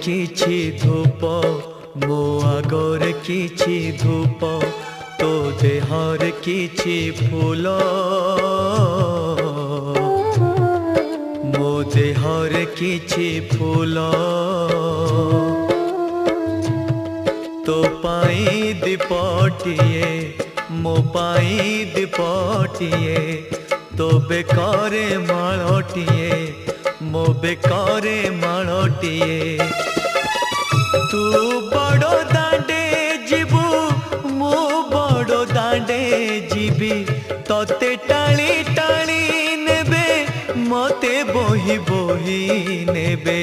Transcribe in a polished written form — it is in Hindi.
किछि धूप मो आगरे किछि धूप तो देहर किछि फूल मो देहर किछि फूल तो पाई दीपटिए मो पाई दीपटिए तो बेकारे माळटिए मो बेकारे माळटिए तू बड़ दांडे जीवु मो बड़ दांडे जीवी तते टाणी टाणी नेबे मते बोही बोही नेबे।